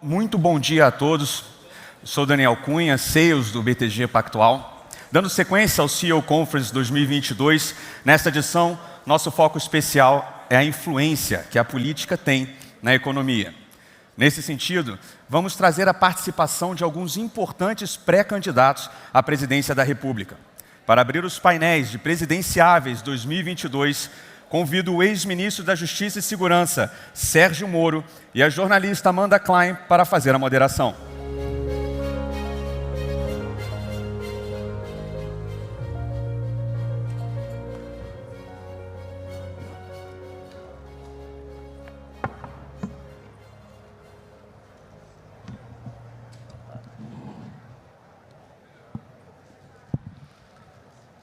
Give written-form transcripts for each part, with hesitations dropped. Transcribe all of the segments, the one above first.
Muito bom dia a todos. Sou Daniel Cunha, Sales do BTG Pactual. Dando sequência ao CEO Conference 2022, nesta edição, nosso foco especial é a influência que a política tem na economia. Nesse sentido, vamos trazer a participação de alguns importantes pré-candidatos à presidência da República. Para abrir os painéis de Presidenciáveis 2022, convido o ex-ministro da Justiça e Segurança, Sérgio Moro, e a jornalista Amanda Klein para fazer a moderação.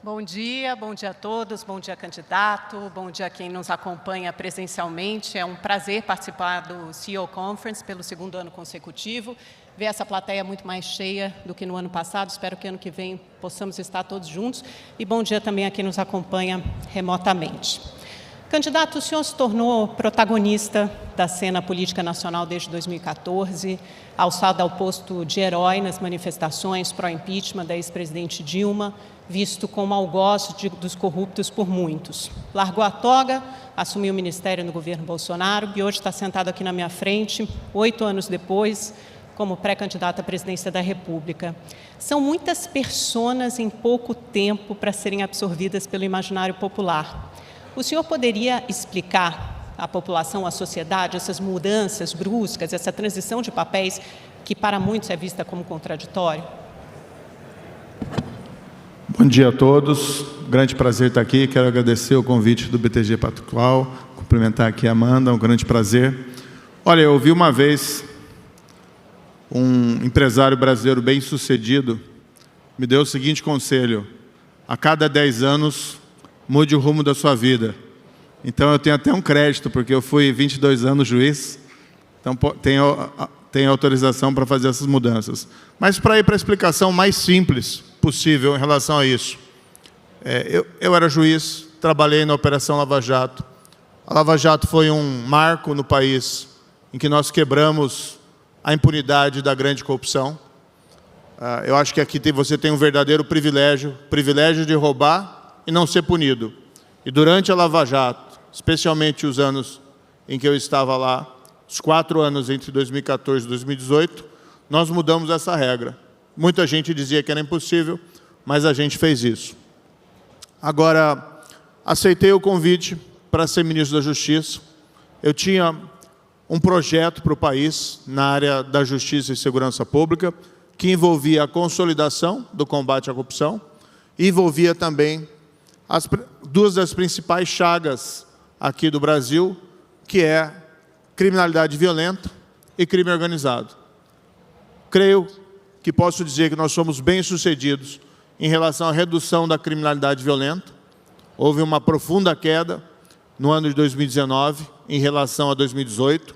Bom dia a todos, bom dia candidato, bom dia a quem nos acompanha presencialmente. É um prazer participar do CEO Conference pelo segundo ano consecutivo, ver essa plateia muito mais cheia do que no ano passado. Espero que ano que vem possamos estar todos juntos. E bom dia também a quem nos acompanha remotamente. Candidato, o senhor se tornou protagonista da cena política nacional desde 2014, alçado ao posto de herói nas manifestações pró-impeachment da ex-presidente Dilma, visto como algoz dos corruptos por muitos. Largou a toga, assumiu o ministério no governo Bolsonaro e hoje está sentado aqui na minha frente, 8 anos depois, como pré-candidato à presidência da República. São muitas personas em pouco tempo para serem absorvidas pelo imaginário popular. O senhor poderia explicar à população, à sociedade, essas mudanças bruscas, essa transição de papéis que para muitos é vista como contraditório? Bom dia a todos, grande prazer estar aqui, quero agradecer o convite do BTG Pactual, cumprimentar aqui a Amanda, um grande prazer. Olha, eu ouvi uma vez um empresário brasileiro bem sucedido, me deu o seguinte conselho: a cada 10 anos, mude o rumo da sua vida. Então eu tenho até um crédito, porque eu fui 22 anos juiz, então tenho autorização para fazer essas mudanças. Mas para ir para a explicação mais simples possível em relação a isso. Eu era juiz, trabalhei na Operação Lava Jato. A Lava Jato foi um marco no país em que nós quebramos a impunidade da grande corrupção. Eu acho que aqui você tem um verdadeiro privilégio de roubar e não ser punido. E durante a Lava Jato, especialmente os anos em que eu estava lá, os 4 anos entre 2014 e 2018, nós mudamos essa regra. Muita gente dizia que era impossível, mas a gente fez isso. Agora, aceitei o convite para ser ministro da Justiça. Eu tinha um projeto para o país na área da Justiça e Segurança Pública, que envolvia a consolidação do combate à corrupção e envolvia também duas das principais chagas aqui do Brasil, que é criminalidade violenta e crime organizado. Creio que posso dizer que nós somos bem-sucedidos em relação à redução da criminalidade violenta. Houve uma profunda queda no ano de 2019 em relação a 2018.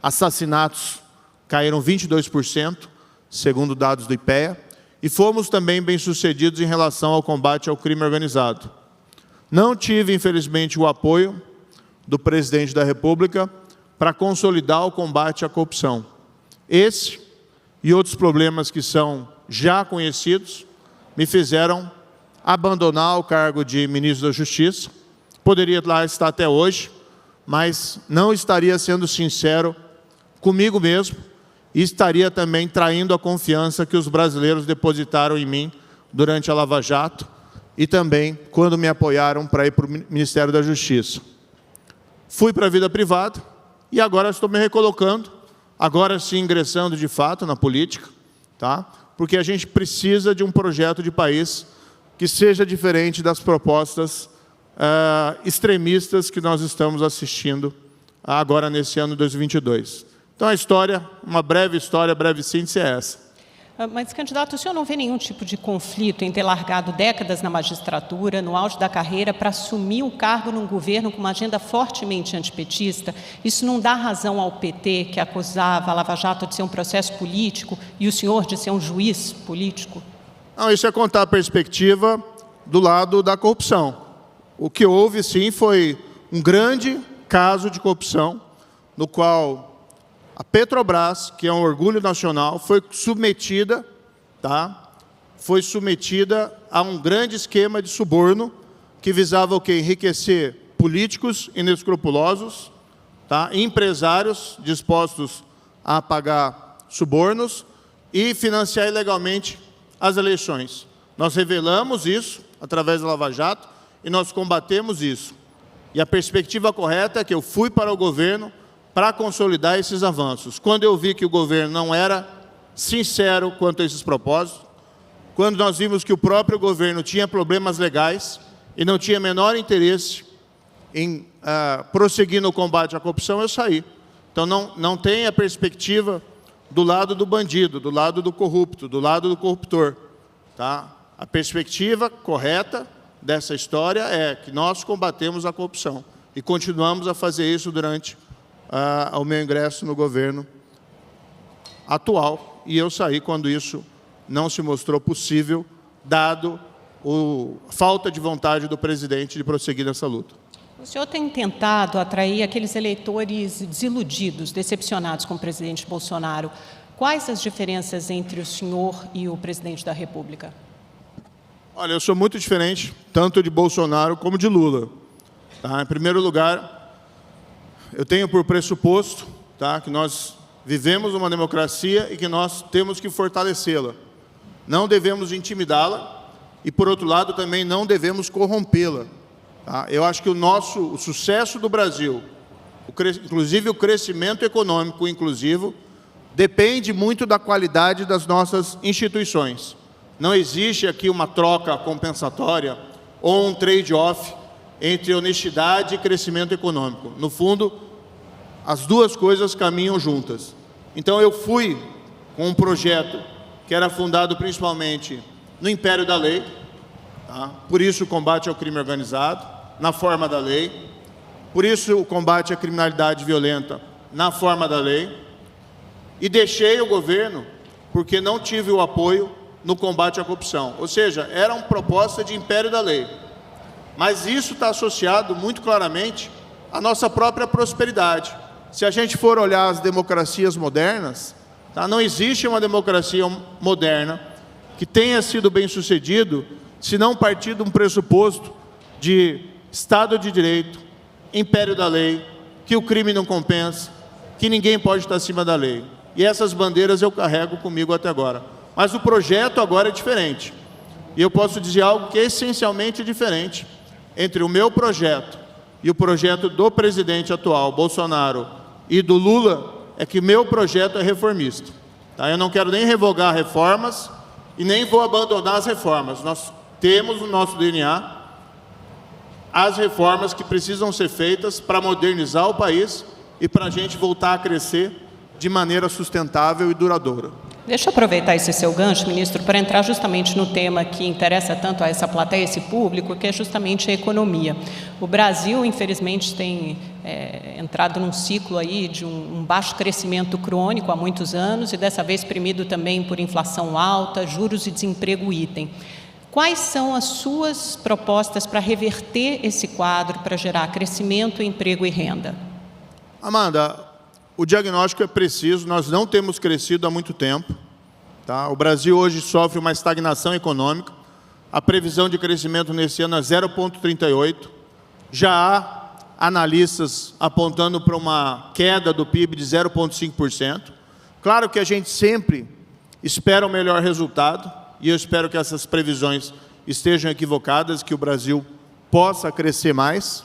Assassinatos caíram 22%, segundo dados do IPEA, e fomos também bem-sucedidos em relação ao combate ao crime organizado. Não tive, infelizmente, o apoio do presidente da República para consolidar o combate à corrupção. Esse e outros problemas que são já conhecidos me fizeram abandonar o cargo de ministro da Justiça. Poderia lá estar até hoje, mas não estaria sendo sincero comigo mesmo e estaria também traindo a confiança que os brasileiros depositaram em mim durante a Lava Jato e também quando me apoiaram para ir para o Ministério da Justiça. Fui para a vida privada e agora estou me recolocando, agora sim ingressando de fato na política, tá? Porque a gente precisa de um projeto de país que seja diferente das propostas extremistas que nós estamos assistindo agora nesse ano de 2022. Então a história, uma breve síntese é essa. Mas, candidato, o senhor não vê nenhum tipo de conflito em ter largado décadas na magistratura, no auge da carreira, para assumir o cargo num governo com uma agenda fortemente antipetista? Isso não dá razão ao PT, que acusava a Lava Jato de ser um processo político, e o senhor de ser um juiz político? Não, isso é contar a perspectiva do lado da corrupção. O que houve, sim, foi um grande caso de corrupção, no qual A Petrobras, que é um orgulho nacional, foi submetida, tá? Foi submetida a um grande esquema de suborno que visava o quê? Enriquecer políticos inescrupulosos, tá? Empresários dispostos a pagar subornos e financiar ilegalmente as eleições. Nós revelamos isso através da Lava Jato e nós combatemos isso. E a perspectiva correta é que eu fui para o governo para consolidar esses avanços. Quando eu vi que o governo não era sincero quanto a esses propósitos, quando nós vimos que o próprio governo tinha problemas legais e não tinha menor interesse em prosseguir no combate à corrupção, eu saí. Então, não tem a perspectiva do lado do bandido, do lado do corrupto, do lado do corruptor. Tá? A perspectiva correta dessa história é que nós combatemos a corrupção e continuamos a fazer isso durante o meu ingresso no governo atual. E eu saí quando isso não se mostrou possível, dado a falta de vontade do presidente de prosseguir nessa luta. O senhor tem tentado atrair aqueles eleitores desiludidos, decepcionados com o presidente Bolsonaro. Quais as diferenças entre o senhor e o presidente da República? Olha, eu sou muito diferente, tanto de Bolsonaro como de Lula. Tá? Em primeiro lugar, eu tenho por pressuposto, tá, que nós vivemos uma democracia e que nós temos que fortalecê-la. Não devemos intimidá-la e, por outro lado, também não devemos corrompê-la. Tá? Eu acho que o sucesso do Brasil, inclusive o crescimento econômico inclusivo, depende muito da qualidade das nossas instituições. Não existe aqui uma troca compensatória ou um trade-off entre honestidade e crescimento econômico. No fundo, as duas coisas caminham juntas. Então, eu fui com um projeto que era fundado principalmente no império da lei, tá? Por isso o combate ao crime organizado, na forma da lei, por isso o combate à criminalidade violenta, na forma da lei, e deixei o governo porque não tive o apoio no combate à corrupção. Ou seja, era uma proposta de império da lei. Mas isso está associado muito claramente à nossa própria prosperidade. Se a gente for olhar as democracias modernas, tá, não existe uma democracia moderna que tenha sido bem-sucedido se não partir de um pressuposto de Estado de Direito, império da lei, que o crime não compensa, que ninguém pode estar acima da lei. E essas bandeiras eu carrego comigo até agora. Mas o projeto agora é diferente. E eu posso dizer algo que é essencialmente diferente entre o meu projeto e o projeto do presidente atual, Bolsonaro, e do Lula, é que meu projeto é reformista. Tá? Eu não quero nem revogar reformas e nem vou abandonar as reformas. Nós temos no nosso DNA as reformas que precisam ser feitas para modernizar o país e para a gente voltar a crescer de maneira sustentável e duradoura. Deixa eu aproveitar esse seu gancho, ministro, para entrar justamente no tema que interessa tanto a essa plateia, esse público, que é justamente a economia. O Brasil, infelizmente, tem entrado num ciclo aí de um baixo crescimento crônico há muitos anos e dessa vez exprimido também por inflação alta, juros e desemprego item. Quais são as suas propostas para reverter esse quadro, para gerar crescimento, emprego e renda? Amanda, o diagnóstico é preciso, nós não temos crescido há muito tempo. Tá? O Brasil hoje sofre uma estagnação econômica. A previsão de crescimento nesse ano é 0,38. Já há analistas apontando para uma queda do PIB de 0,5%. Claro que a gente sempre espera o melhor resultado, e eu espero que essas previsões estejam equivocadas, que o Brasil possa crescer mais.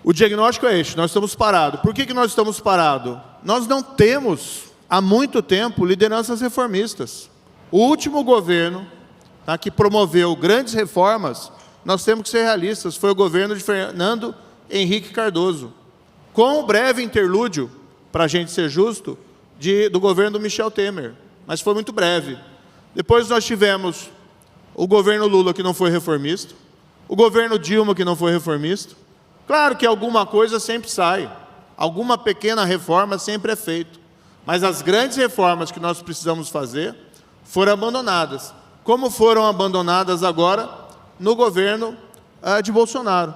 O diagnóstico é este, nós estamos parados. Por que nós estamos parados? Nós não temos, há muito tempo, lideranças reformistas. O último governo, tá, que promoveu grandes reformas, nós temos que ser realistas, foi o governo de Fernando Henrique Cardoso, com um breve interlúdio, para a gente ser justo, do governo do Michel Temer, mas foi muito breve. Depois nós tivemos o governo Lula, que não foi reformista, o governo Dilma, que não foi reformista. Claro que alguma coisa sempre sai, alguma pequena reforma sempre é feita, mas as grandes reformas que nós precisamos fazer foram abandonadas, como foram abandonadas agora no governo de Bolsonaro.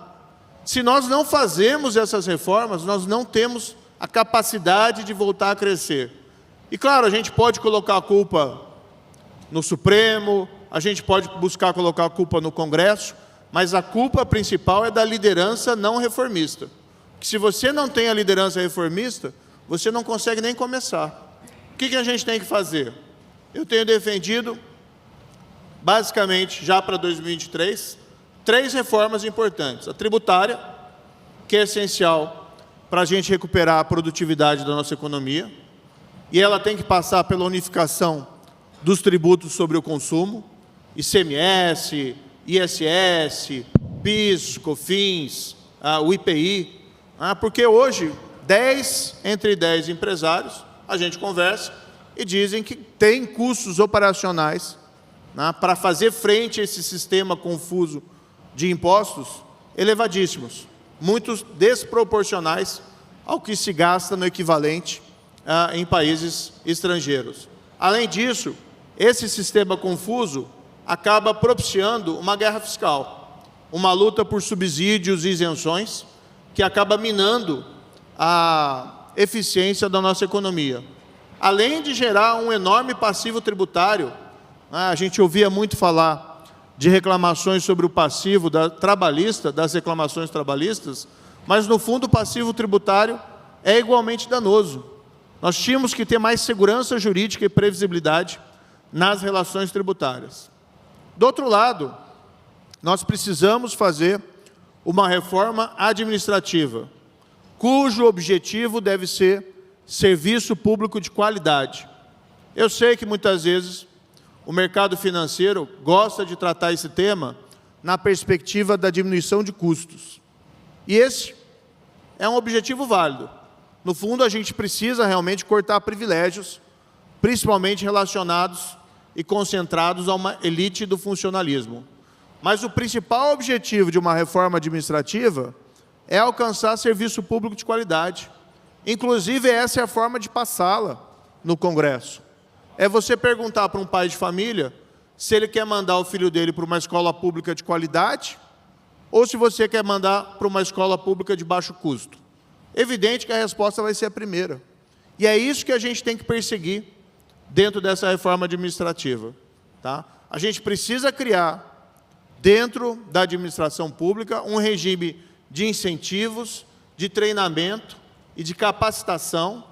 Se nós não fazemos essas reformas, nós não temos a capacidade de voltar a crescer. E, claro, a gente pode colocar a culpa no Supremo, a gente pode buscar colocar a culpa no Congresso, mas a culpa principal é da liderança não reformista. Que se você não tem a liderança reformista, você não consegue nem começar. O que a gente tem que fazer? Eu tenho defendido, basicamente, já para 2023, 3 reformas importantes. A tributária, que é essencial para a gente recuperar a produtividade da nossa economia, e ela tem que passar pela unificação dos tributos sobre o consumo, ICMS, ISS, PIS, COFINS, o IPI, porque hoje, 10 entre 10 empresários, a gente conversa e dizem que tem custos operacionais para fazer frente a esse sistema confuso de impostos elevadíssimos, muitos desproporcionais ao que se gasta no equivalente em países estrangeiros. Além disso, esse sistema confuso acaba propiciando uma guerra fiscal, uma luta por subsídios e isenções, que acaba minando a eficiência da nossa economia. Além de gerar um enorme passivo tributário, a gente ouvia muito falar de reclamações sobre o passivo trabalhista, das reclamações trabalhistas, mas, no fundo, o passivo tributário é igualmente danoso. Nós tínhamos que ter mais segurança jurídica e previsibilidade nas relações tributárias. Do outro lado, nós precisamos fazer uma reforma administrativa, cujo objetivo deve ser serviço público de qualidade. Eu sei que, muitas vezes, o mercado financeiro gosta de tratar esse tema na perspectiva da diminuição de custos. E esse é um objetivo válido. No fundo, a gente precisa realmente cortar privilégios, principalmente relacionados e concentrados a uma elite do funcionalismo. Mas o principal objetivo de uma reforma administrativa é alcançar serviço público de qualidade. Inclusive, essa é a forma de passá-la no Congresso. É você perguntar para um pai de família se ele quer mandar o filho dele para uma escola pública de qualidade ou se você quer mandar para uma escola pública de baixo custo. Evidente que a resposta vai ser a primeira. E é isso que a gente tem que perseguir dentro dessa reforma administrativa. Tá? A gente precisa criar, dentro da administração pública, um regime de incentivos, de treinamento e de capacitação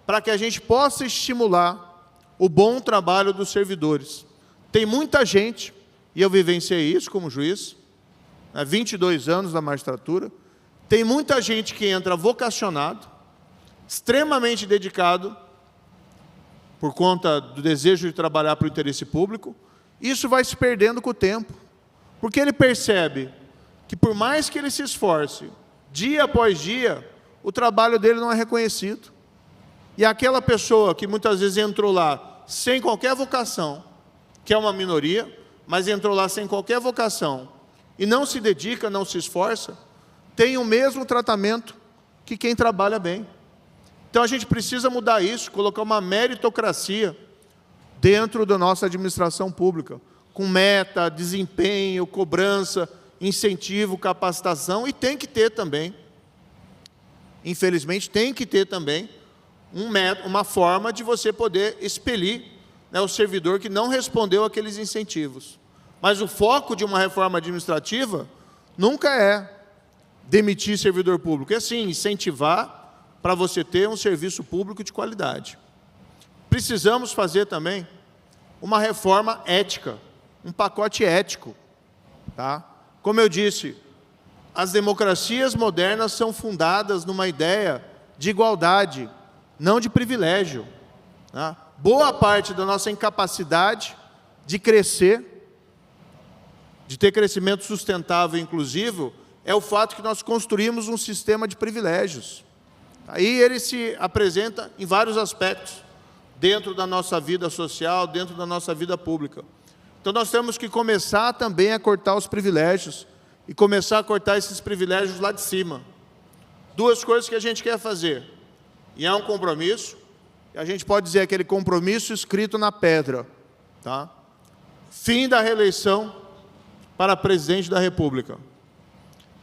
para que a gente possa estimular o bom trabalho dos servidores. Tem muita gente, e eu vivenciei isso como juiz, há 22 anos na magistratura, tem muita gente que entra vocacionado, extremamente dedicado, por conta do desejo de trabalhar para o interesse público, isso vai se perdendo com o tempo, porque ele percebe que, por mais que ele se esforce, dia após dia, o trabalho dele não é reconhecido. E aquela pessoa que muitas vezes entrou lá sem qualquer vocação, que é uma minoria, mas entrou lá sem qualquer vocação, e não se dedica, não se esforça, tem o mesmo tratamento que quem trabalha bem. Então, a gente precisa mudar isso, colocar uma meritocracia dentro da nossa administração pública, com meta, desempenho, cobrança, incentivo, capacitação, e tem que ter também, infelizmente, tem que ter também uma forma de você poder expelir, né, o servidor que não respondeu àqueles incentivos. Mas o foco de uma reforma administrativa nunca é demitir servidor público, é sim incentivar para você ter um serviço público de qualidade. Precisamos fazer também uma reforma ética, um pacote ético. Tá? Como eu disse, as democracias modernas são fundadas numa ideia de igualdade, não de privilégio. Tá? Boa parte da nossa incapacidade de crescer, de ter crescimento sustentável e inclusivo, é o fato que nós construímos um sistema de privilégios. Aí ele se apresenta em vários aspectos, dentro da nossa vida social, dentro da nossa vida pública. Então, nós temos que começar também a cortar os privilégios, e começar a cortar esses privilégios lá de cima. 2 coisas que a gente quer fazer, e é um compromisso, e a gente pode dizer aquele compromisso escrito na pedra. Tá? Fim da reeleição para presidente da República,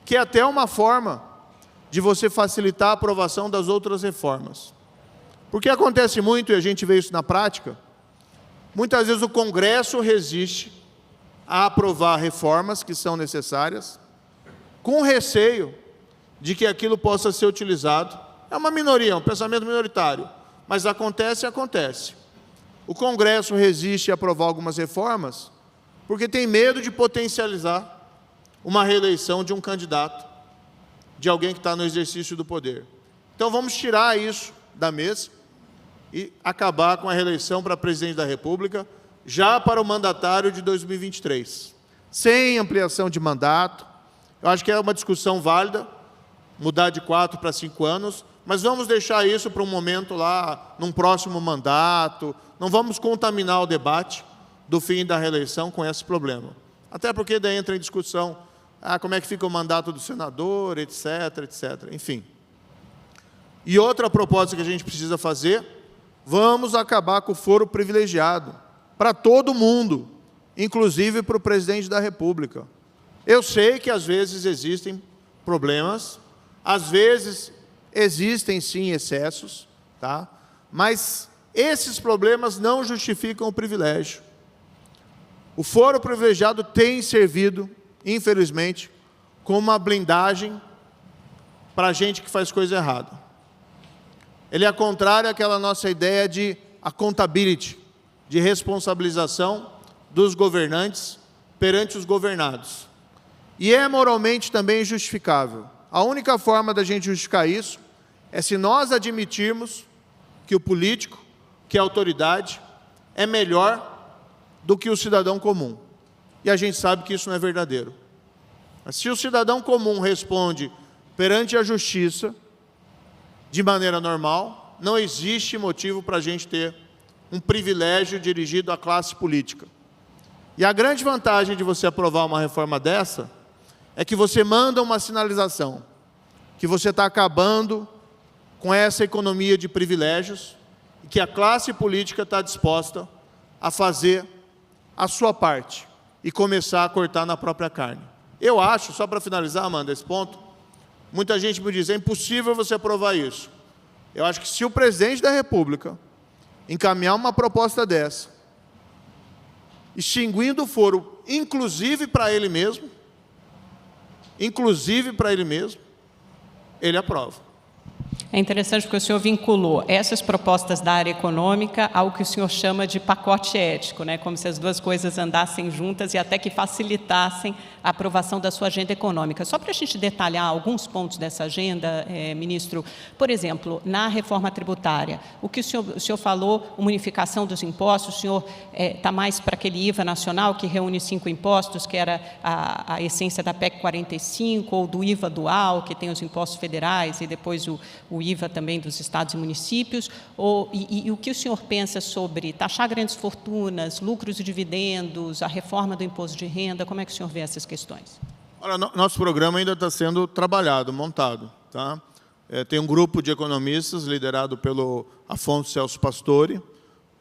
que é até uma forma de você facilitar a aprovação das outras reformas. Porque acontece muito, e a gente vê isso na prática, muitas vezes o Congresso resiste a aprovar reformas que são necessárias, com receio de que aquilo possa ser utilizado. É uma minoria, um pensamento minoritário, mas acontece e acontece. O Congresso resiste a aprovar algumas reformas porque tem medo de potencializar uma reeleição de um candidato, de alguém que está no exercício do poder. Então vamos tirar isso da mesa e acabar com a reeleição para presidente da República, já para o mandatário de 2023, sem ampliação de mandato. Eu acho que é uma discussão válida, mudar de 4 para 5 anos, mas vamos deixar isso para um momento lá, num próximo mandato, não vamos contaminar o debate do fim da reeleição com esse problema. Até porque daí entra em discussão, como é que fica o mandato do senador, etc, etc, enfim. E outra proposta que a gente precisa fazer, vamos acabar com o foro privilegiado, para todo mundo, inclusive para o presidente da República. Eu sei que às vezes existem problemas, às vezes existem sim excessos, tá? Mas esses problemas não justificam o privilégio. O foro privilegiado tem servido, infelizmente, como uma blindagem para a gente que faz coisa errada. Ele é contrário àquela nossa ideia de accountability, de responsabilização dos governantes perante os governados. E é moralmente também injustificável. A única forma da gente justificar isso é se nós admitirmos que o político, que a autoridade, é melhor do que o cidadão comum. E a gente sabe que isso não é verdadeiro. Mas se o cidadão comum responde perante a justiça de maneira normal, não existe motivo para a gente ter um privilégio dirigido à classe política. E a grande vantagem de você aprovar uma reforma dessa é que você manda uma sinalização que você está acabando com essa economia de privilégios e que a classe política está disposta a fazer a sua parte e começar a cortar na própria carne. Eu acho, só para finalizar, Amanda, esse ponto, muita gente me diz, é impossível você aprovar isso. Eu acho que se o presidente da República encaminhar uma proposta dessa, extinguindo o foro, inclusive para ele mesmo, ele aprova. É interessante porque o senhor vinculou essas propostas da área econômica ao que o senhor chama de pacote ético, né? Como se as duas coisas andassem juntas e até que facilitassem a aprovação da sua agenda econômica. Só para a gente detalhar alguns pontos dessa agenda, ministro, por exemplo, na reforma tributária, o que o senhor falou, unificação dos impostos, o senhor está mais para aquele IVA nacional que reúne 5 impostos, que era a essência da PEC 45, ou do IVA dual, que tem os impostos federais e depois o IVA também dos estados e municípios, e o que o senhor pensa sobre taxar grandes fortunas, lucros e dividendos, a reforma do imposto de renda, como é que o senhor vê essas questões? Olha, nosso programa ainda está sendo trabalhado, montado. Tá? Tem um grupo de economistas liderado pelo Afonso Celso Pastore.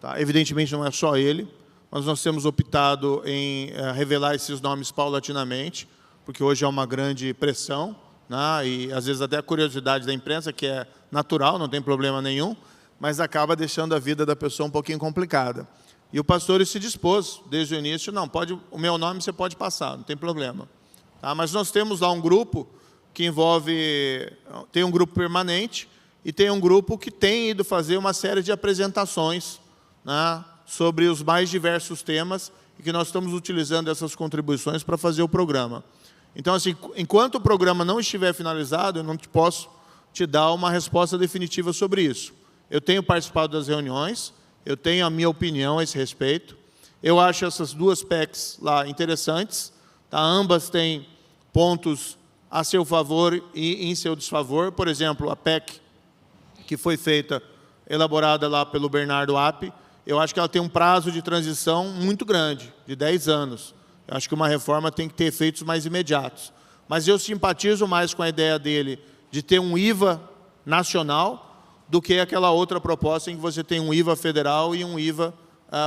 Tá? Evidentemente não é só ele, mas nós temos optado em revelar esses nomes paulatinamente, porque hoje há uma grande pressão, né? E às vezes até a curiosidade da imprensa, que é natural, não tem problema nenhum, mas acaba deixando a vida da pessoa um pouquinho complicada. E o Pastore se dispôs, desde o início, não, o meu nome você pode passar, não tem problema. Tá? Mas nós temos lá um grupo que envolve, tem um grupo permanente e tem um grupo que tem ido fazer uma série de apresentações, né, sobre os mais diversos temas e que nós estamos utilizando essas contribuições para fazer o programa. Então, assim, enquanto o programa não estiver finalizado, eu não posso te dar uma resposta definitiva sobre isso. Eu tenho participado das reuniões, eu tenho a minha opinião a esse respeito. Eu acho essas duas PECs lá interessantes. Tá? Ambas têm pontos a seu favor e em seu desfavor. Por exemplo, a PEC que foi feita, elaborada lá pelo Bernardo App, eu acho que ela tem um prazo de transição muito grande, de 10 anos. Eu acho que uma reforma tem que ter efeitos mais imediatos. Mas eu simpatizo mais com a ideia dele de ter um IVA nacional do que aquela outra proposta em que você tem um IVA federal e um IVA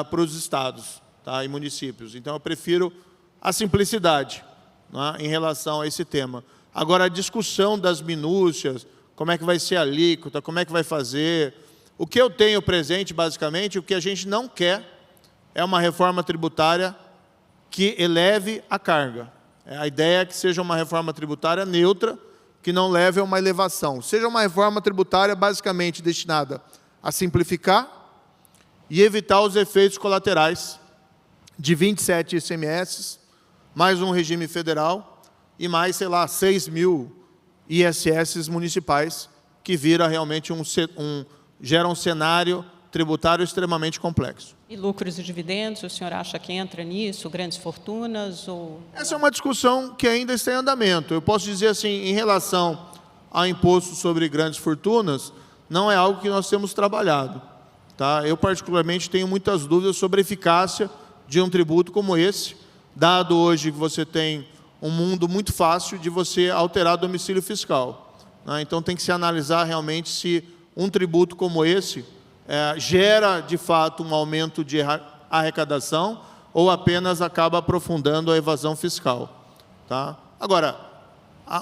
para os estados, tá, e municípios. Então, eu prefiro a simplicidade, né, em relação a esse tema. Agora, a discussão das minúcias, como é que vai ser a alíquota, como é que vai fazer. O que eu tenho presente, basicamente, o que a gente não quer é uma reforma tributária que eleve a carga. A ideia é que seja uma reforma tributária neutra, que não leve a uma elevação. Seja uma reforma tributária basicamente destinada a simplificar e evitar os efeitos colaterais de 27 ICMS, mais um regime federal e mais, sei lá, 6 mil ISS municipais, que vira realmente gera um cenário tributário extremamente complexo. E lucros e dividendos, o senhor acha que entra nisso, grandes fortunas? Ou... Essa é uma discussão que ainda está em andamento. Eu posso dizer assim, em relação ao imposto sobre grandes fortunas, não é algo que nós temos trabalhado. Tá? Eu, particularmente, tenho muitas dúvidas sobre a eficácia de um tributo como esse, dado hoje que você tem um mundo muito fácil de você alterar domicílio fiscal. Né? Então, tem que se analisar realmente se um tributo como esse gera, de fato, um aumento de arrecadação ou apenas acaba aprofundando a evasão fiscal. Tá? Agora,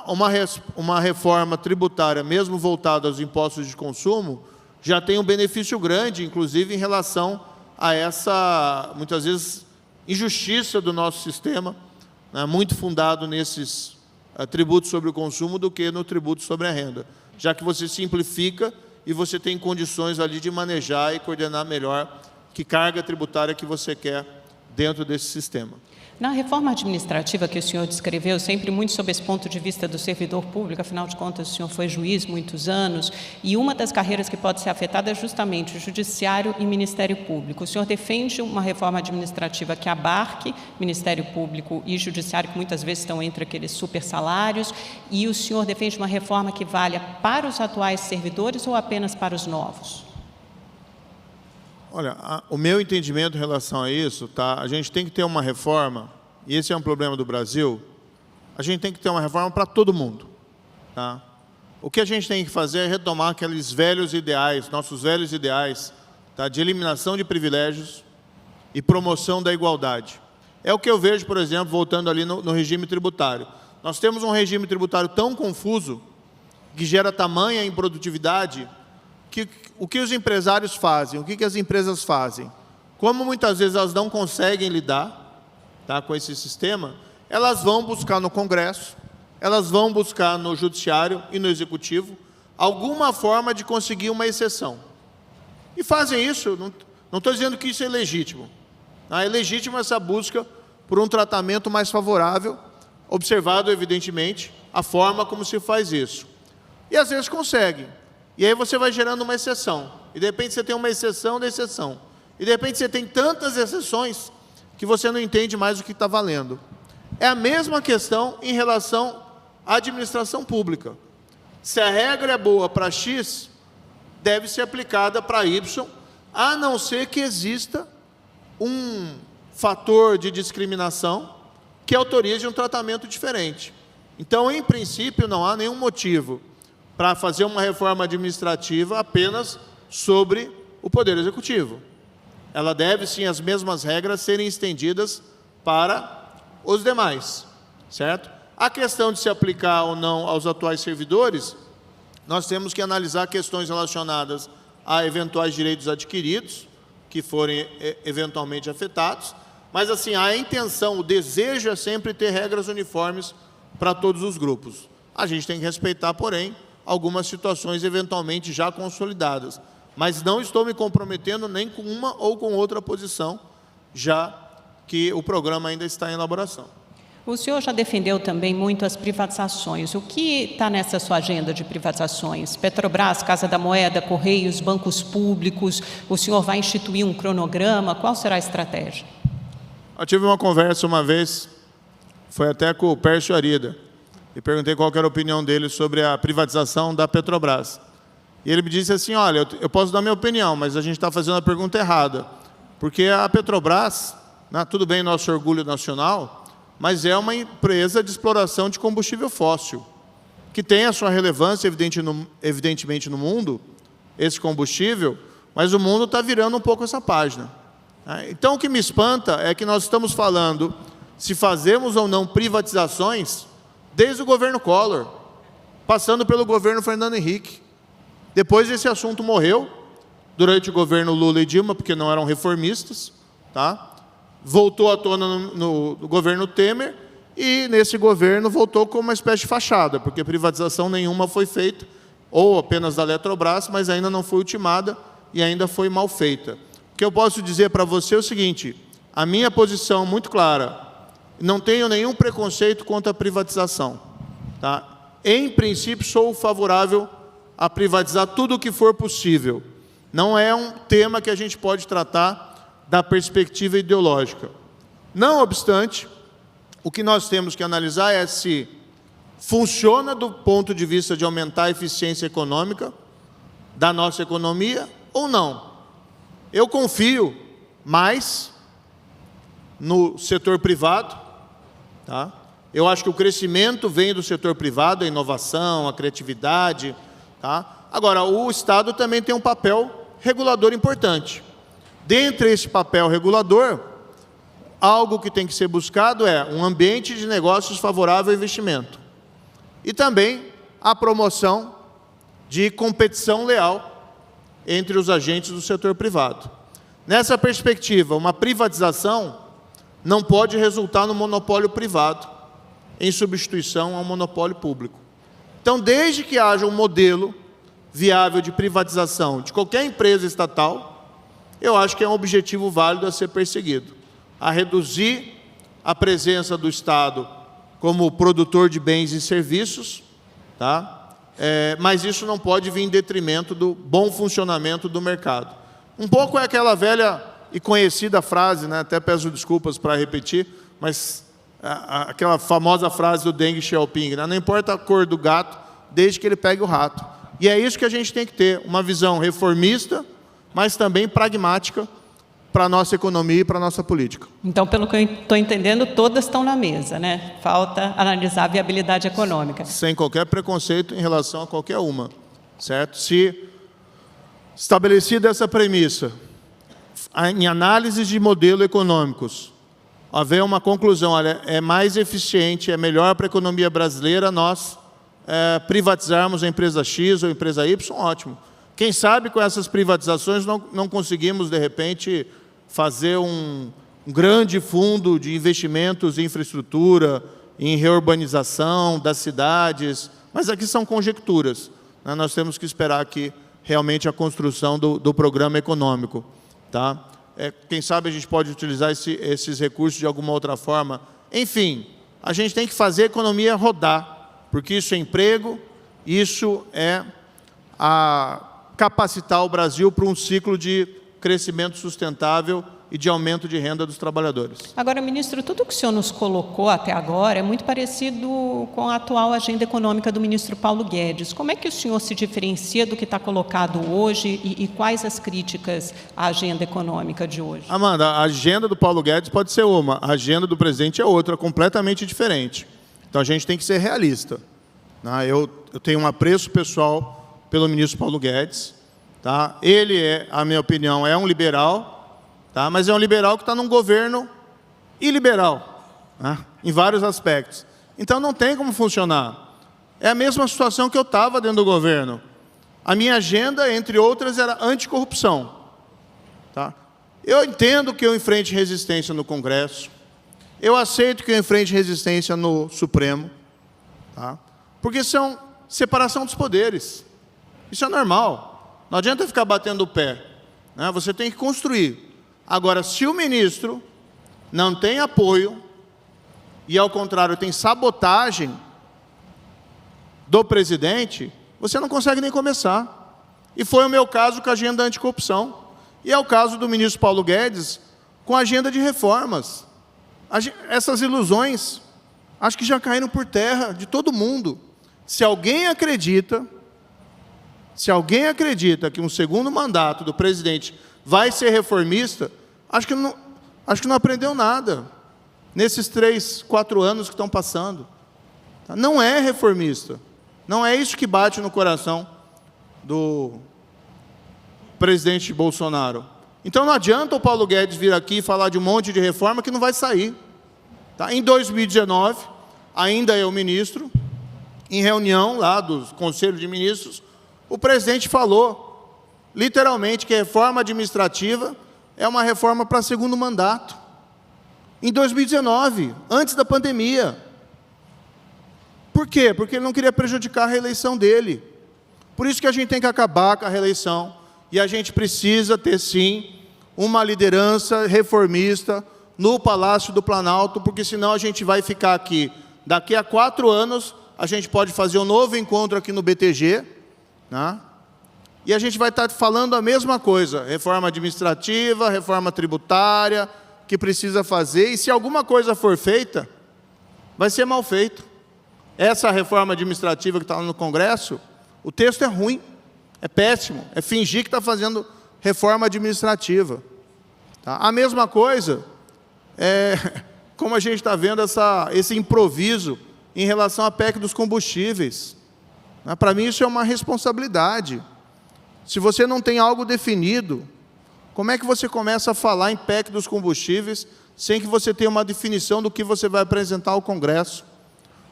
uma reforma tributária, mesmo voltada aos impostos de consumo, já tem um benefício grande, inclusive em relação a essa, muitas vezes, injustiça do nosso sistema, né, muito fundado nesses tributos sobre o consumo do que no tributo sobre a renda, já que você simplifica e você tem condições ali de manejar e coordenar melhor que carga tributária que você quer dentro desse sistema. Na reforma administrativa que o senhor descreveu, sempre muito sob esse ponto de vista do servidor público, afinal de contas o senhor foi juiz muitos anos, e uma das carreiras que pode ser afetada é justamente o judiciário e Ministério Público. O senhor defende uma reforma administrativa que abarque Ministério Público e Judiciário, que muitas vezes estão entre aqueles super salários, e o senhor defende uma reforma que valha para os atuais servidores ou apenas para os novos? Olha, o meu entendimento em relação a isso, tá? A gente tem que ter uma reforma, e esse é um problema do Brasil, a gente tem que ter uma reforma para todo mundo. Tá? O que a gente tem que fazer é retomar aqueles velhos ideais, nossos velhos ideais, tá? De eliminação de privilégios e promoção da igualdade. É o que eu vejo, por exemplo, voltando ali no regime tributário. Nós temos um regime tributário tão confuso, que gera tamanha improdutividade, que o que os empresários fazem, o que as empresas fazem? Como muitas vezes elas não conseguem lidar, tá, com esse sistema, elas vão buscar no Congresso, elas vão buscar no Judiciário e no Executivo alguma forma de conseguir uma exceção. E fazem isso, não estou dizendo que isso é legítimo. Tá? É legítimo essa busca por um tratamento mais favorável, observado, evidentemente, a forma como se faz isso. E às vezes conseguem. E aí você vai gerando uma exceção. E de repente você tem uma exceção da exceção. E de repente você tem tantas exceções que você não entende mais o que está valendo. É a mesma questão em relação à administração pública. Se a regra é boa para X, deve ser aplicada para Y, a não ser que exista um fator de discriminação que autorize um tratamento diferente. Então, em princípio, não há nenhum motivo para fazer uma reforma administrativa apenas sobre o Poder Executivo. Ela deve, sim, as mesmas regras serem estendidas para os demais, certo? A questão de se aplicar ou não aos atuais servidores, nós temos que analisar questões relacionadas a eventuais direitos adquiridos, que forem eventualmente afetados, mas, assim, a intenção, o desejo é sempre ter regras uniformes para todos os grupos. A gente tem que respeitar, porém, algumas situações eventualmente já consolidadas. Mas não estou me comprometendo nem com uma ou com outra posição, já que o programa ainda está em elaboração. O senhor já defendeu também muito as privatizações. O que está nessa sua agenda de privatizações? Petrobras, Casa da Moeda, Correios, bancos públicos, o senhor vai instituir um cronograma? Qual será a estratégia? Eu tive uma conversa uma vez, foi até com o Pércio Arida, e perguntei qual era a opinião dele sobre a privatização da Petrobras. E ele me disse assim, olha, eu posso dar minha opinião, mas a gente está fazendo a pergunta errada. Porque a Petrobras, né, tudo bem, nosso orgulho nacional, mas é uma empresa de exploração de combustível fóssil, que tem a sua relevância, evidentemente, no mundo, esse combustível, mas o mundo está virando um pouco essa página. Então, o que me espanta é que nós estamos falando se fazemos ou não privatizações desde o governo Collor, passando pelo governo Fernando Henrique. Depois esse assunto morreu, durante o governo Lula e Dilma, porque não eram reformistas, tá? Voltou à tona no governo Temer, e nesse governo voltou como uma espécie de fachada, porque privatização nenhuma foi feita, ou apenas da Eletrobras, mas ainda não foi ultimada e ainda foi mal feita. O que eu posso dizer para você é o seguinte: a minha posição muito clara, não tenho nenhum preconceito contra a privatização, tá? Em princípio, sou favorável a privatizar tudo o que for possível. Não é um tema que a gente pode tratar da perspectiva ideológica. Não obstante, o que nós temos que analisar é se funciona do ponto de vista de aumentar a eficiência econômica da nossa economia ou não. Eu confio mais no setor privado, tá? Eu acho que o crescimento vem do setor privado, a inovação, a criatividade, tá? Agora, o Estado também tem um papel regulador importante. Dentre esse papel regulador, algo que tem que ser buscado é um ambiente de negócios favorável ao investimento. E também a promoção de competição leal entre os agentes do setor privado. Nessa perspectiva, uma privatização não pode resultar no monopólio privado, em substituição ao monopólio público. Então, desde que haja um modelo viável de privatização de qualquer empresa estatal, eu acho que é um objetivo válido a ser perseguido, a reduzir a presença do Estado como produtor de bens e serviços, tá? Mas isso não pode vir em detrimento do bom funcionamento do mercado. Um pouco é aquela velha e conhecida frase, né? Até peço desculpas para repetir, mas aquela famosa frase do Deng Xiaoping, né? Não importa a cor do gato, desde que ele pegue o rato. E é isso que a gente tem que ter, uma visão reformista, mas também pragmática para a nossa economia e para a nossa política. Então, pelo que eu estou entendendo, todas estão na mesa, né? Falta analisar a viabilidade econômica. Sem qualquer preconceito em relação a qualquer uma, certo? Se estabelecida essa premissa, em análises de modelos econômicos, haver uma conclusão, olha, é mais eficiente, é melhor para a economia brasileira nós privatizarmos a empresa X ou a empresa Y, ótimo. Quem sabe com essas privatizações não conseguimos, de repente, fazer um grande fundo de investimentos em infraestrutura, em reurbanização das cidades, mas aqui são conjecturas, né? Nós temos que esperar aqui realmente a construção do programa econômico, tá? Quem sabe a gente pode utilizar esses recursos de alguma outra forma. Enfim, a gente tem que fazer a economia rodar, porque isso é emprego, isso é capacitar o Brasil para um ciclo de crescimento sustentável e de aumento de renda dos trabalhadores. Agora, ministro, tudo que o senhor nos colocou até agora é muito parecido com a atual agenda econômica do ministro Paulo Guedes. Como é que o senhor se diferencia do que está colocado hoje e quais as críticas à agenda econômica de hoje? Amanda, a agenda do Paulo Guedes pode ser uma, a agenda do presidente é outra, completamente diferente. Então, a gente tem que ser realista, né? Eu tenho um apreço pessoal pelo ministro Paulo Guedes, tá? Ele, a minha opinião, é um liberal, tá? Mas é um liberal que está num governo iliberal, né? Em vários aspectos. Então, não tem como funcionar. É a mesma situação que eu estava dentro do governo. A minha agenda, entre outras, era anticorrupção, tá? Eu entendo que eu enfrente resistência no Congresso, eu aceito que eu enfrente resistência no Supremo, tá? Porque são separação dos poderes. Isso é normal. Não adianta ficar batendo o pé, né? Você tem que construir. Agora, se o ministro não tem apoio e, ao contrário, tem sabotagem do presidente, você não consegue nem começar. E foi o meu caso com a agenda anticorrupção. E é o caso do ministro Paulo Guedes com a agenda de reformas. Essas ilusões, acho que já caíram por terra de todo mundo. Se alguém acredita que um segundo mandato do presidente vai ser reformista, acho que não aprendeu nada nesses 3, 4 anos que estão passando. Não é reformista. Não é isso que bate no coração do presidente Bolsonaro. Então não adianta o Paulo Guedes vir aqui e falar de um monte de reforma que não vai sair. Tá? Em 2019, ainda eu ministro, em reunião lá do Conselho de Ministros, o presidente falou, literalmente, que a reforma administrativa é uma reforma para segundo mandato. Em 2019, antes da pandemia. Por quê? Porque ele não queria prejudicar a reeleição dele. Por isso que a gente tem que acabar com a reeleição, e a gente precisa ter, sim, uma liderança reformista no Palácio do Planalto, porque senão a gente vai ficar aqui. Daqui a 4 anos, a gente pode fazer um novo encontro aqui no BTG, né? E a gente vai estar falando a mesma coisa, reforma administrativa, reforma tributária, que precisa fazer, e se alguma coisa for feita, vai ser mal feito. Essa reforma administrativa que está lá no Congresso, o texto é ruim, é péssimo, é fingir que está fazendo reforma administrativa. Tá? A mesma coisa, como a gente está vendo esse improviso em relação à PEC dos combustíveis. Para mim isso é uma responsabilidade. Se você não tem algo definido, como é que você começa a falar em PEC dos combustíveis sem que você tenha uma definição do que você vai apresentar ao Congresso?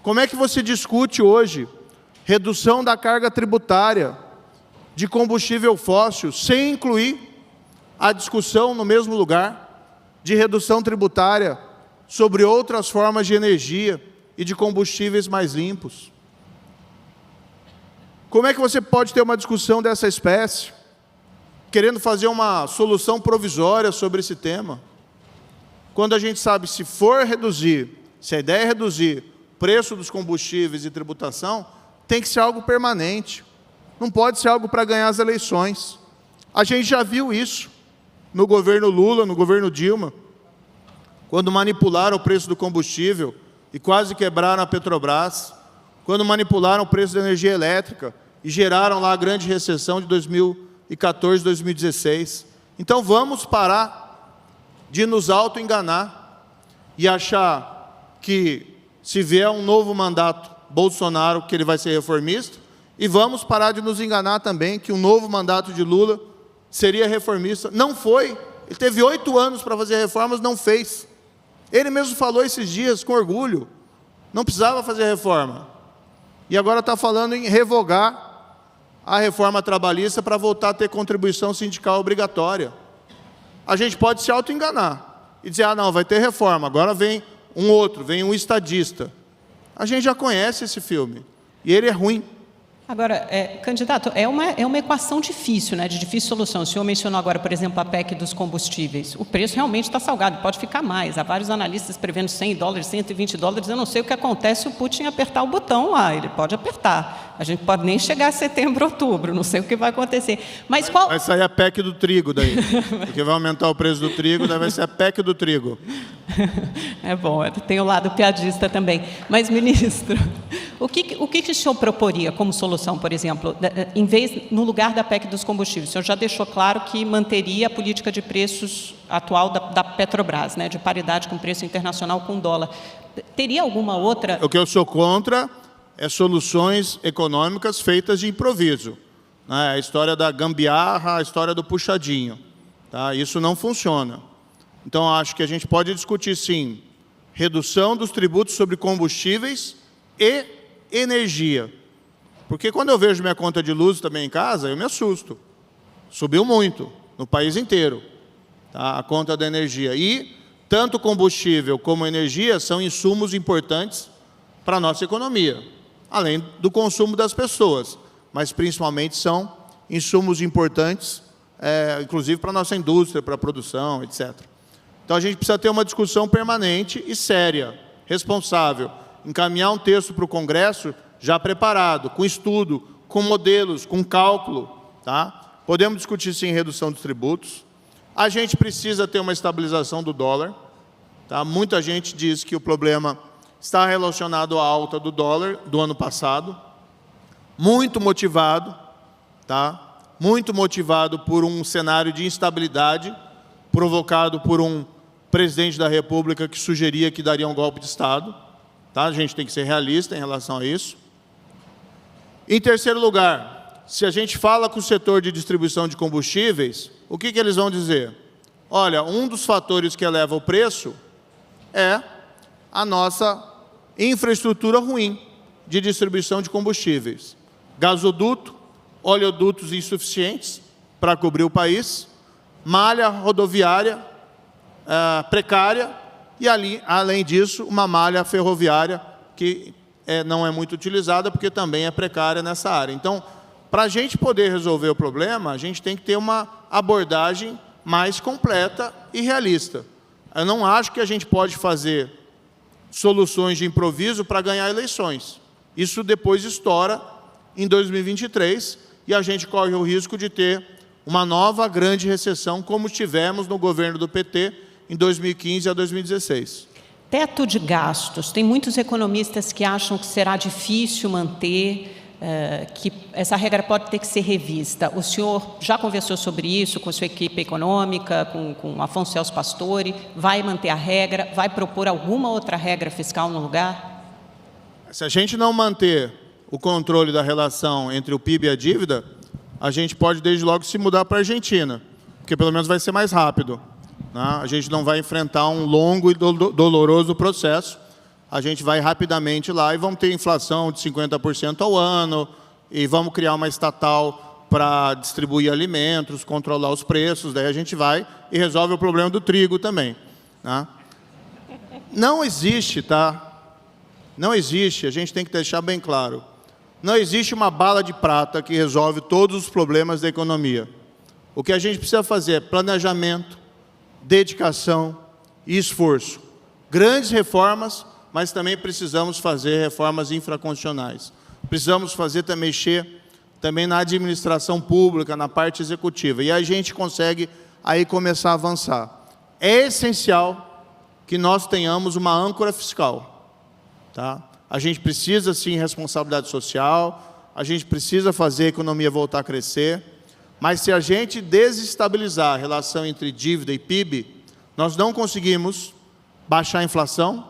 Como é que você discute hoje redução da carga tributária de combustível fóssil sem incluir a discussão no mesmo lugar de redução tributária sobre outras formas de energia e de combustíveis mais limpos? Como é que você pode ter uma discussão dessa espécie, querendo fazer uma solução provisória sobre esse tema, quando a gente sabe, se for reduzir, se a ideia é reduzir o preço dos combustíveis e tributação, tem que ser algo permanente, não pode ser algo para ganhar as eleições. A gente já viu isso no governo Lula, no governo Dilma, quando manipularam o preço do combustível e quase quebraram a Petrobras, quando manipularam o preço da energia elétrica e geraram lá a grande recessão de 2014, 2016. Então vamos parar de nos auto-enganar e achar que se vier um novo mandato Bolsonaro, que ele vai ser reformista, e vamos parar de nos enganar também que um novo mandato de Lula seria reformista. Não foi. Ele teve 8 anos para fazer reformas, não fez. Ele mesmo falou esses dias, com orgulho, não precisava fazer reforma. E agora está falando em revogar a reforma trabalhista para voltar a ter contribuição sindical obrigatória. A gente pode se auto-enganar e dizer, ah, não, vai ter reforma, agora vem um outro, vem um estadista. A gente já conhece esse filme, e ele é ruim. Agora, candidato, é uma equação difícil, né, de difícil solução. O senhor mencionou agora, por exemplo, a PEC dos combustíveis. O preço realmente está salgado, pode ficar mais. Há vários analistas prevendo $100, $120. Eu não sei o que acontece se o Putin apertar o botão lá. Ele pode apertar. A gente pode nem chegar a setembro, outubro. Não sei o que vai acontecer. Mas qual... Vai sair a PEC do trigo daí. Porque vai aumentar o preço do trigo, daí vai ser a PEC do trigo. É bom, tem o lado piadista também. Mas, ministro, o que o senhor proporia como solução, por exemplo, no lugar da PEC dos combustíveis? O senhor já deixou claro que manteria a política de preços atual da Petrobras, né, de paridade com preço internacional com dólar. Teria alguma outra... O que eu sou contra é soluções econômicas feitas de improviso. Né? A história da gambiarra, a história do puxadinho. Tá? Isso não funciona. Então, acho que a gente pode discutir, sim, redução dos tributos sobre combustíveis e energia. Porque quando eu vejo minha conta de luz também em casa, eu me assusto. Subiu muito, no país inteiro, tá? A conta da energia. E tanto combustível como energia são insumos importantes para a nossa economia, além do consumo das pessoas, mas principalmente são insumos importantes, inclusive para a nossa indústria, para a produção, etc. Então, a gente precisa ter uma discussão permanente e séria, responsável, encaminhar um texto para o Congresso já preparado, com estudo, com modelos, com cálculo. Tá? Podemos discutir, sim, redução dos tributos. A gente precisa ter uma estabilização do dólar. Tá? Muita gente diz que o problema está relacionado à alta do dólar do ano passado. Muito motivado, tá? Muito motivado por um cenário de instabilidade provocado por um presidente da República que sugeria que daria um golpe de Estado. Tá? A gente tem que ser realista em relação a isso. Em terceiro lugar, se a gente fala com o setor de distribuição de combustíveis, o que eles vão dizer? Olha, um dos fatores que eleva o preço é a nossa infraestrutura ruim de distribuição de combustíveis. Gasoduto, oleodutos insuficientes para cobrir o país, malha rodoviária precária e, além disso, uma malha ferroviária que não é muito utilizada porque também é precária nessa área. Então, para a gente poder resolver o problema, a gente tem que ter uma abordagem mais completa e realista. Eu não acho que a gente pode fazer soluções de improviso para ganhar eleições. Isso depois estoura em 2023 e a gente corre o risco de ter uma nova grande recessão, como tivemos no governo do PT em 2015 a 2016. Teto de gastos. Tem muitos economistas que acham que será difícil manter, que essa regra pode ter que ser revista. O senhor já conversou sobre isso com sua equipe econômica, com Afonso Celso Pastore? Vai manter a regra? Vai propor alguma outra regra fiscal no lugar? Se a gente não manter o controle da relação entre o PIB e a dívida, a gente pode desde logo se mudar para a Argentina, porque pelo menos vai ser mais rápido. A gente não vai enfrentar um longo e doloroso processo. A gente vai rapidamente lá e vamos ter inflação de 50% ao ano e vamos criar uma estatal para distribuir alimentos, controlar os preços. Daí a gente vai e resolve o problema do trigo também. Não existe, tá? Não existe, a gente tem que deixar bem claro. Não existe uma bala de prata que resolve todos os problemas da economia. O que a gente precisa fazer é planejamento, dedicação e esforço. Grandes reformas, mas também precisamos fazer reformas infraconstitucionais. Precisamos fazer também mexer também na administração pública, na parte executiva. E a gente consegue aí começar a avançar. É essencial que nós tenhamos uma âncora fiscal. Tá? A gente precisa, sim, responsabilidade social, a gente precisa fazer a economia voltar a crescer, mas se a gente desestabilizar a relação entre dívida e PIB, nós não conseguimos baixar a inflação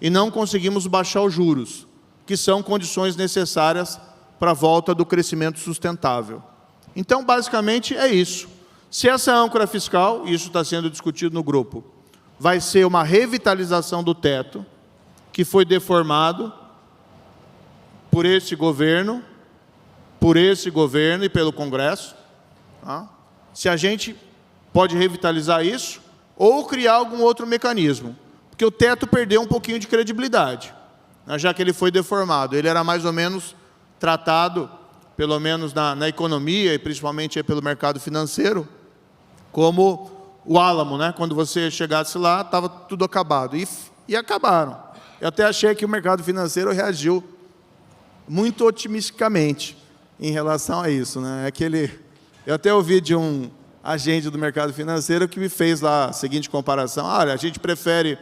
e não conseguimos baixar os juros, que são condições necessárias para a volta do crescimento sustentável. Então, basicamente, é isso. Se essa âncora fiscal, e isso está sendo discutido no grupo, vai ser uma revitalização do teto, que foi deformado por esse governo e pelo Congresso. Tá? Se a gente pode revitalizar isso, ou criar algum outro mecanismo, porque o teto perdeu um pouquinho de credibilidade, né, já que ele foi deformado. Ele era mais ou menos tratado, pelo menos na economia, e principalmente pelo mercado financeiro, como o álamo, né? Quando você chegasse lá, estava tudo acabado. E acabaram. Eu até achei que o mercado financeiro reagiu muito otimisticamente em relação a isso, né? Eu até ouvi de um agente do mercado financeiro que me fez lá a seguinte comparação: olha, a gente prefere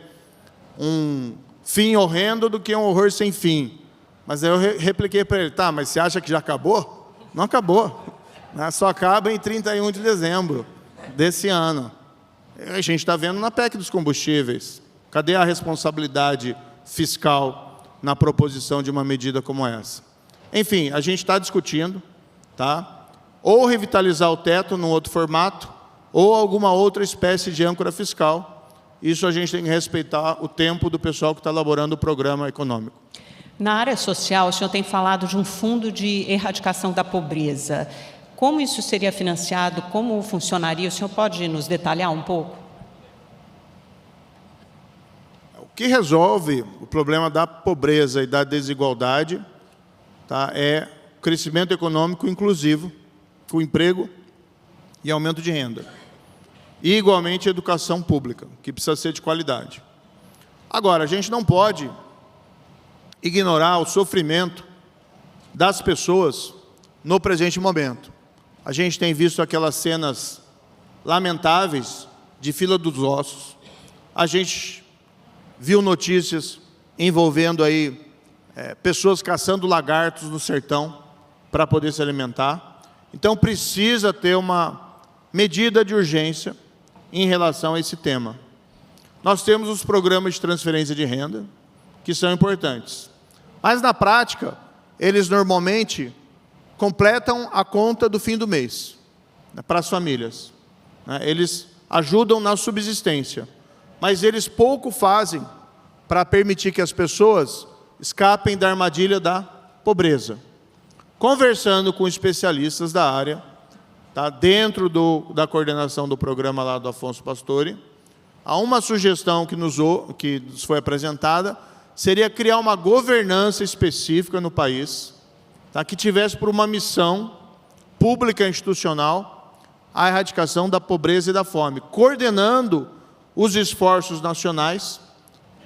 um fim horrendo do que um horror sem fim. Mas aí eu repliquei para ele: tá, mas você acha que já acabou? Não acabou, né? Só acaba em 31 de dezembro desse ano. A gente está vendo na PEC dos combustíveis. Cadê a responsabilidade fiscal na proposição de uma medida como essa? Enfim, a gente está discutindo, tá? Ou revitalizar o teto num outro formato, ou alguma outra espécie de âncora fiscal. Isso a gente tem que respeitar o tempo do pessoal que está elaborando o programa econômico. Na área social, o senhor tem falado de um fundo de erradicação da pobreza. Como isso seria financiado? Como funcionaria? O senhor pode nos detalhar um pouco? O que resolve o problema da pobreza e da desigualdade, tá, é o crescimento econômico inclusivo, com emprego e aumento de renda. E, igualmente, educação pública, que precisa ser de qualidade. Agora, a gente não pode ignorar o sofrimento das pessoas no presente momento. A gente tem visto aquelas cenas lamentáveis de fila dos ossos. A gente viu notícias envolvendo aí pessoas caçando lagartos no sertão para poder se alimentar. Então, precisa ter uma medida de urgência em relação a esse tema. Nós temos os programas de transferência de renda, que são importantes. Mas, na prática, eles normalmente completam a conta do fim do mês, né, para as famílias. Eles ajudam na subsistência, mas eles pouco fazem para permitir que as pessoas escapem da armadilha da pobreza. Conversando com especialistas da área, tá, dentro da coordenação do programa lá do Afonso Pastore, há uma sugestão que nos foi apresentada, seria criar uma governança específica no país, tá, que tivesse por uma missão pública institucional a erradicação da pobreza e da fome, coordenando os esforços nacionais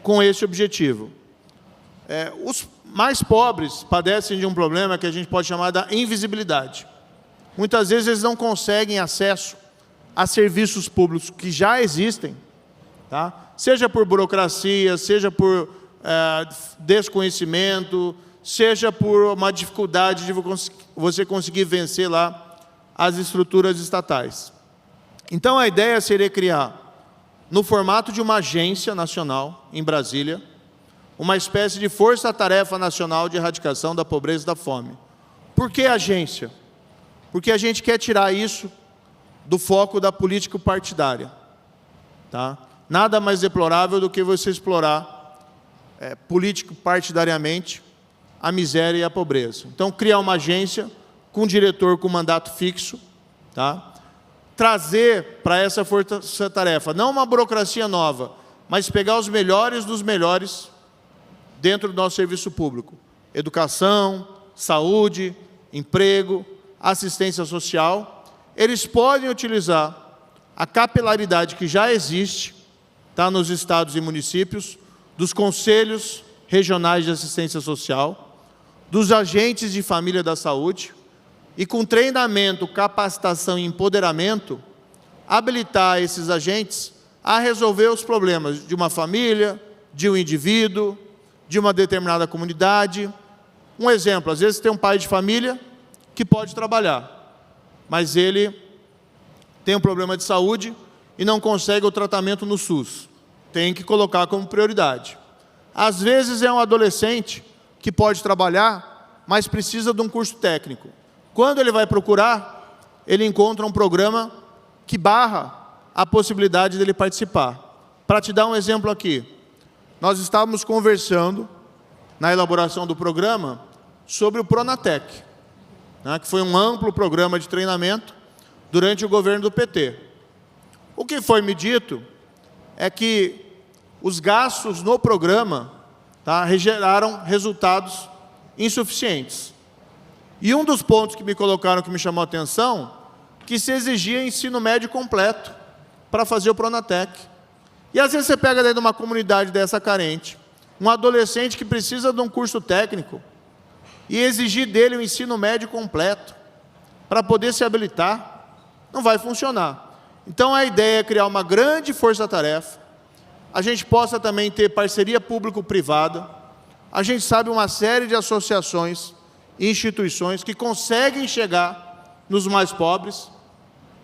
com esse objetivo. Os mais pobres padecem de um problema que a gente pode chamar da invisibilidade. Muitas vezes eles não conseguem acesso a serviços públicos que já existem, tá? Seja por burocracia, seja por desconhecimento, seja por uma dificuldade de você conseguir vencer lá as estruturas estatais. Então, a ideia seria criar, no formato de uma agência nacional, em Brasília, uma espécie de força-tarefa nacional de erradicação da pobreza e da fome. Por que agência? Porque a gente quer tirar isso do foco da política partidária. Tá? Nada mais deplorável do que você explorar político partidariamente a miséria e a pobreza. Então, criar uma agência com um diretor com mandato fixo, tá? Trazer para essa força-tarefa, não uma burocracia nova, mas pegar os melhores dos melhores dentro do nosso serviço público. Educação, saúde, emprego, assistência social. Eles podem utilizar a capilaridade que já existe, tá, nos estados e municípios, dos conselhos regionais de assistência social, dos agentes de família da saúde, e com treinamento, capacitação e empoderamento, habilitar esses agentes a resolver os problemas de uma família, de um indivíduo, de uma determinada comunidade. Um exemplo, às vezes tem um pai de família que pode trabalhar, mas ele tem um problema de saúde e não consegue o tratamento no SUS. Tem que colocar como prioridade. Às vezes é um adolescente que pode trabalhar, mas precisa de um curso técnico. Quando ele vai procurar, ele encontra um programa que barra a possibilidade dele participar. Para te dar um exemplo aqui, nós estávamos conversando na elaboração do programa sobre o Pronatec, né, que foi um amplo programa de treinamento durante o governo do PT. O que foi me dito é que os gastos no programa, tá, geraram resultados insuficientes. E um dos pontos que me colocaram, que me chamou a atenção, que se exigia ensino médio completo para fazer o Pronatec. E às vezes você pega dentro de uma comunidade dessa carente, um adolescente que precisa de um curso técnico, e exigir dele o ensino médio completo para poder se habilitar, não vai funcionar. Então a ideia é criar uma grande força-tarefa, a gente possa também ter parceria público-privada, a gente sabe uma série de associações e instituições que conseguem chegar nos mais pobres,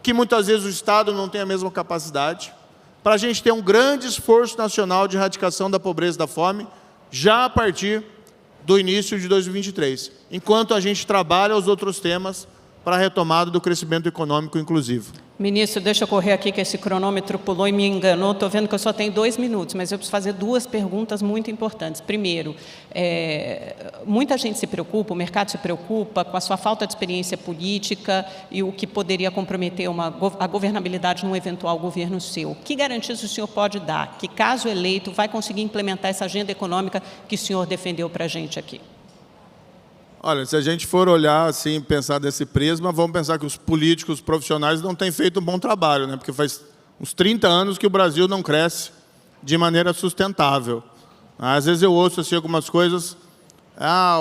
que muitas vezes o Estado não tem a mesma capacidade, para a gente ter um grande esforço nacional de erradicação da pobreza e da fome, já a partir do início de 2023, enquanto a gente trabalha os outros temas para a retomada do crescimento econômico inclusivo. Ministro, deixa eu correr aqui, que esse cronômetro pulou e me enganou. Estou vendo que eu só tenho 2 minutos, mas eu preciso fazer 2 perguntas muito importantes. Primeiro, muita gente se preocupa, o mercado se preocupa com a sua falta de experiência política e o que poderia comprometer a governabilidade num eventual governo seu. Que garantias o senhor pode dar que, caso eleito, vai conseguir implementar essa agenda econômica que o senhor defendeu para a gente aqui? Olha, se a gente for olhar assim, pensar desse prisma, vamos pensar que os políticos profissionais não têm feito um bom trabalho, né? Porque faz uns 30 anos que o Brasil não cresce de maneira sustentável. Às vezes eu ouço assim, algumas coisas,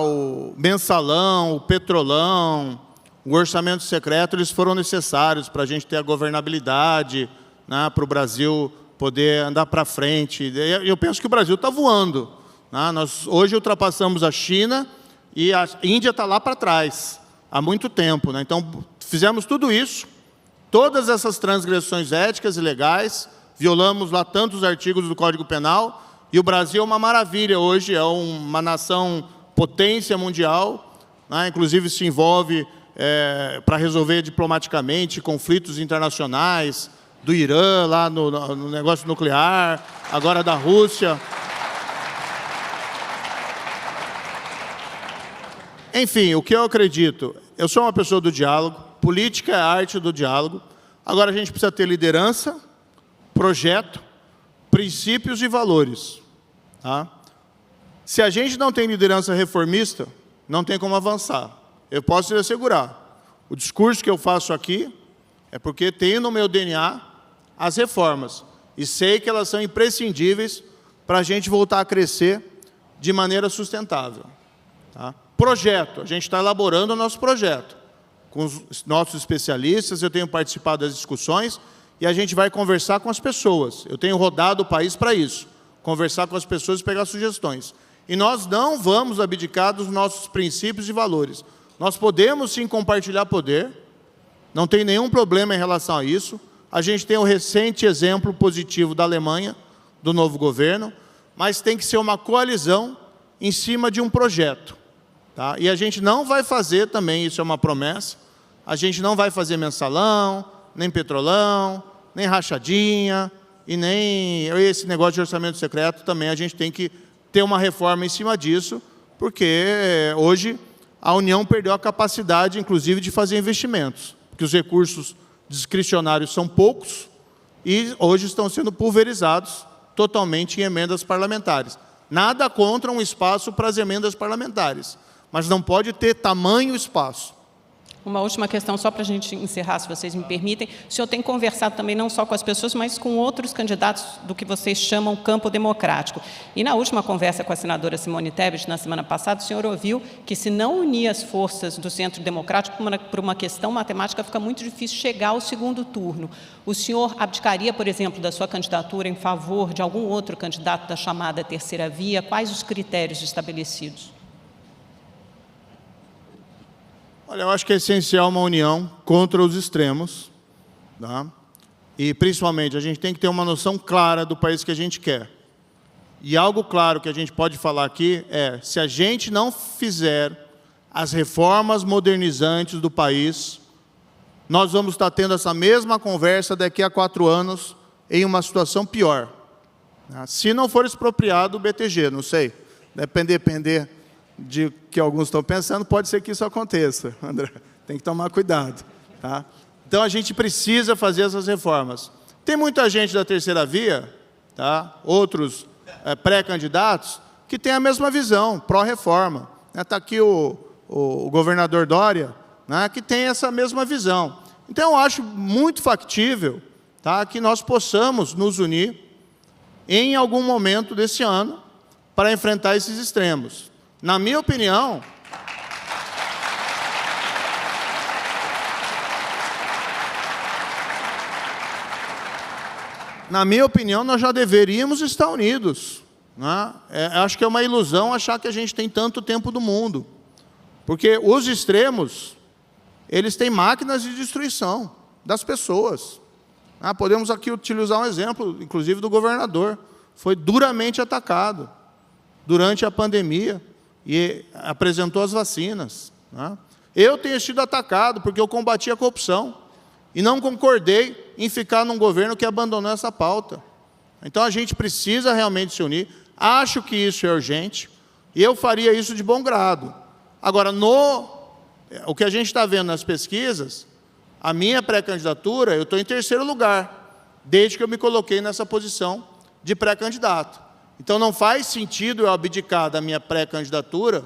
o mensalão, o petrolão, o orçamento secreto, eles foram necessários para a gente ter a governabilidade, né? Para o Brasil poder andar para frente. Eu penso que o Brasil está voando, né? Nós hoje ultrapassamos a China, e a Índia está lá para trás, há muito tempo, né? Então, fizemos tudo isso, todas essas transgressões éticas e legais, violamos lá tantos artigos do Código Penal, e o Brasil é uma maravilha hoje, é uma nação potência mundial, né? Inclusive se envolve para resolver diplomaticamente conflitos internacionais, do Irã, lá no negócio nuclear, agora da Rússia. Enfim, o que eu acredito? Eu sou uma pessoa do diálogo, política é a arte do diálogo. Agora a gente precisa ter liderança, projeto, princípios e valores. Tá? Se a gente não tem liderança reformista, não tem como avançar. Eu posso lhe assegurar. O discurso que eu faço aqui é porque tenho no meu DNA as reformas. E sei que elas são imprescindíveis para a gente voltar a crescer de maneira sustentável. Tá? Projeto. A gente está elaborando o nosso projeto. Com os nossos especialistas, eu tenho participado das discussões e a gente vai conversar com as pessoas. Eu tenho rodado o país para isso. Conversar com as pessoas e pegar sugestões. E nós não vamos abdicar dos nossos princípios e valores. Nós podemos, sim, compartilhar poder. Não tem nenhum problema em relação a isso. A gente tem um recente exemplo positivo da Alemanha, do novo governo, mas tem que ser uma coalizão em cima de um projeto. Tá? E a gente não vai fazer também, isso é uma promessa, a gente não vai fazer mensalão, nem petrolão, nem rachadinha, e nem esse negócio de orçamento secreto também a gente tem que ter uma reforma em cima disso, porque hoje a União perdeu a capacidade, inclusive, de fazer investimentos, porque os recursos discricionários são poucos e hoje estão sendo pulverizados totalmente em emendas parlamentares. Nada contra um espaço para as emendas parlamentares, mas não pode ter tamanho espaço. Uma última questão, só para a gente encerrar, se vocês me permitem. O senhor tem conversado também não só com as pessoas, mas com outros candidatos do que vocês chamam campo democrático. E na última conversa com a senadora Simone Tebet, na semana passada, o senhor ouviu que se não unir as forças do Centro Democrático por uma questão matemática, fica muito difícil chegar ao segundo turno. O senhor abdicaria, por exemplo, da sua candidatura em favor de algum outro candidato da chamada terceira via? Quais os critérios estabelecidos? Olha, eu acho que é essencial uma união contra os extremos, tá? E, principalmente, a gente tem que ter uma noção clara do país que a gente quer. E algo claro que a gente pode falar aqui é, se a gente não fizer as reformas modernizantes do país, nós vamos estar tendo essa mesma conversa daqui a 4 anos em uma situação pior. Se não for expropriado o BTG, não sei, depender de que alguns estão pensando, pode ser que isso aconteça, André. Tem que tomar cuidado. Tá? Então, a gente precisa fazer essas reformas. Tem muita gente da terceira via, tá? Outros pré-candidatos, que tem a mesma visão, pró-reforma. Está aqui o governador Dória, né, que tem essa mesma visão. Então, eu acho muito factível, tá, que nós possamos nos unir em algum momento desse ano para enfrentar esses extremos. Na minha opinião, nós já deveríamos estar unidos. Né? Acho que é uma ilusão achar que a gente tem tanto tempo do mundo. Porque os extremos, eles têm máquinas de destruição das pessoas. Podemos aqui utilizar um exemplo, inclusive do governador. Foi duramente atacado durante a pandemia e apresentou as vacinas. Né? Eu tenho sido atacado porque eu combati a corrupção e não concordei em ficar num governo que abandonou essa pauta. Então, a gente precisa realmente se unir. Acho que isso é urgente e eu faria isso de bom grado. Agora, o que a gente está vendo nas pesquisas, a minha pré-candidatura, eu estou em 3º lugar, desde que eu me coloquei nessa posição de pré-candidato. Então, não faz sentido eu abdicar da minha pré-candidatura,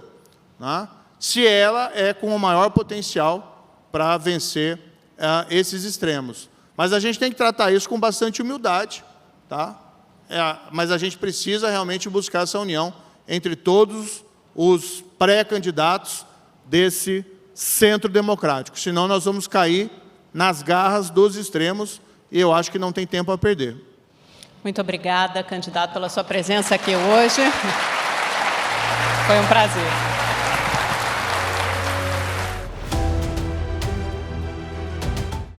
né, se ela é com o maior potencial para vencer esses extremos. Mas a gente tem que tratar isso com bastante humildade. Tá? Mas a gente precisa realmente buscar essa união entre todos os pré-candidatos desse centro democrático. Senão, nós vamos cair nas garras dos extremos e eu acho que não tem tempo a perder. Muito obrigada, candidato, pela sua presença aqui hoje. Foi um prazer.